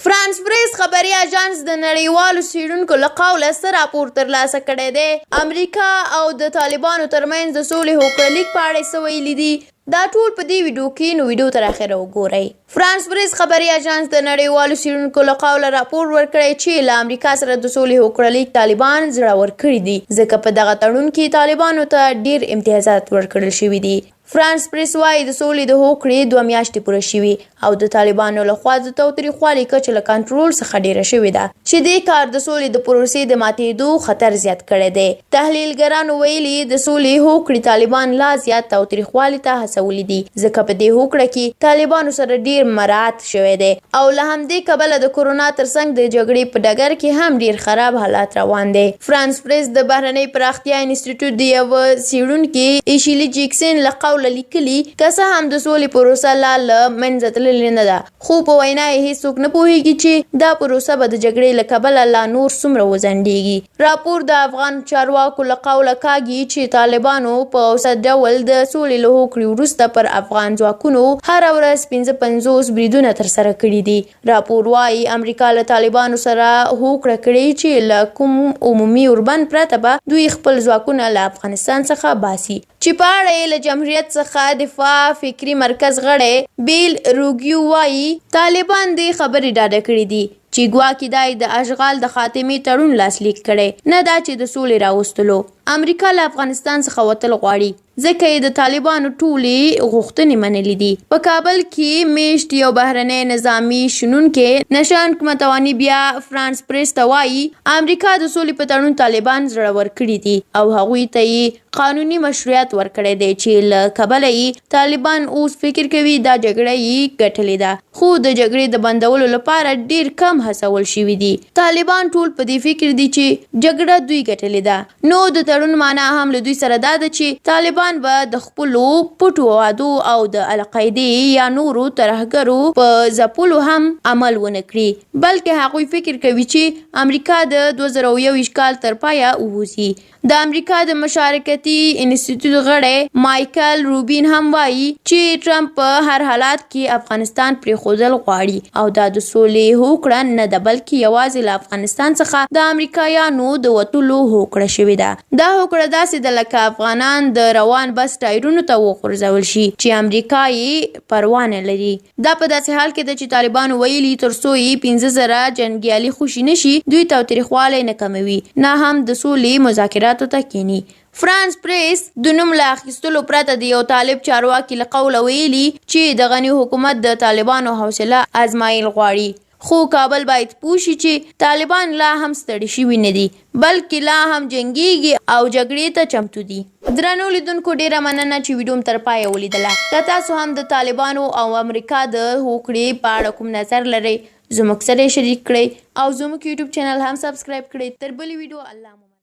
فرانس پریس خبري اژانس د نړیوالو څېړونکو له قوله څه راپور ترلاسه کړی دی. امریکا او د طالبانو ترمنځ د سولې هوکړه لیک په اړه څه ویلي دي؟ دا ټول په دې ویډیو کې، نو ویډیو تر اخره وګورئ. فرانس پریس خبري اژانس د نړیوالو څېړونکو له قوله راپور ورکړی چې له امریکا سره د سولې هوکړه لیک طالبان زړور کړي دي، ځکه په دغه تړون کې طالبانو ته ډیر امتیازات ورکړل شوي دي. فرانس پریس وایي د سولې د هوکړې 2 میاشتې پوره شوي او د طالبانو لخوا د تاوتریخوالي کچه له کنټرول څخه ډیره شوې ده، چې دې کار د سولې د پروسې د ماتېدو خطر زیات کړی دی. تحلیلګرانو ویلي د سولې هوکړې طالبان لا زیات تاوتریخوالي ته هڅولي دي، ځکه په دې هوکړه کې طالبانو سره ډیر مراعات شوی دی او له همدې کبله د کورونا ترڅنګ د جګړې په ډګر کې هم ډیر خراب حالات روان دي. فرانس پریس د بهرنۍ پراختیا انسټیټیوټ د یو څېړونکي ایشیلی جیکسن له لیکلي که څه هم د سولې پروسه لا له منځه تللې نه ده، خو په وینا یې هیڅوک نه پوهیږي چې دا پروسه به د جګړې له کبله لا نور څومره وځنډیږي. راپور د افغان چارواکو له قوله کاږي چې طالبانو په اوسط ډول د سولې له هوکړې وروسته پر افغان ځواکونو هره ورځ 55 بریدونه ترسره کړي دي. راپور وایي امریکا له طالبانو سره هوکړه کړې چې له کوم عمومي اوربند پرته به دوی خپل ځواکونه له افغانستان څخه باسي، چې په اړه یې له جمهوریت څخه دفاع فکري مرکز غړی بیل روګیو وایي طالبان دې خبرې ډاډه کړې دي چې ګواکې دا د اشغال د خاتمې تړون لاسلیک کړی، نه دا چې د سولې راوستلو. امریکا له افغانستان څخه وتل غواړي ځکه یې د طالبانو ټولې غوښتنې منلې دي. په کابل کې میشت یو بهرنی نظامي شنونکی نشانک متوانی بیا فرانس پریس ته وایي امریکا د سولې په تړون طالبان زړور کړي دي او هغوی ته یې قانوني مشروعیت ورکړی دی، چې له کبله یې طالبان اوس فکر کوي دا جګړه یې ګټلې ده، خو د جګړې د بندولو لپاره ډیر کم هڅول شوي دي. طالبان ټول په دې فکر دي چې جګړه دوی ګټلې ده. نو د تړون معنا هم له دوی سره دا ده چې طالبان به د خپلو پټو وعدو او د القاعدې یا نورو ترهګرو په ځپلو هم عمل ونه کړي، بلکې هغوی فکر کوي چې امریکا د 2021 کال تر پایه ووځي. د امریکا د مشارکتي انسټیټیوټ غړی مایکل روبین هم وایي چې ټرمپ په هر حالت کې افغانستان پرېښودل غواړي او دا د سولې هوکړه نه ده، بلکې یوازې له افغانستان څخه د امریکایانو د وتلو هوکړه شوې ده. دا هوکړه داسې ده لکه افغانان د روان بس ټایرونو ته وغورځول شي چې امریکا یې پروا نه لري. دا په داسې حال کې ده چې طالبانو ویلي تر څو یې 15,000 جنګیالي خوشي نشي دوی تاوتریخوالی نه کموي، نه هم د سولې مذاکراتو ته کینی. فرانس پریس د نوم له اخیستلو پرته د یو طالب چارواکي له قوله ویلي چې د غني حکومت د طالبانو حوصله ازمایل غواړي، خو کابل باید پوه شي چې طالبان لا هم ستړي شوي نه دي، بلکې لا هم جنګیږي او جګړې ته چمتو دي. درنو لیدونکو ډیره مننه چې ویډیو م تر پایه ولیدله. که تاسو هم د طالبانو او امریکا د هوکړې په اړه کوم نظر لرئ زموږ سره یې شریک کړئ او زموږ یوټیوب چینل هم سبسکرایب کړئ. تر بلې ویډیو الله مو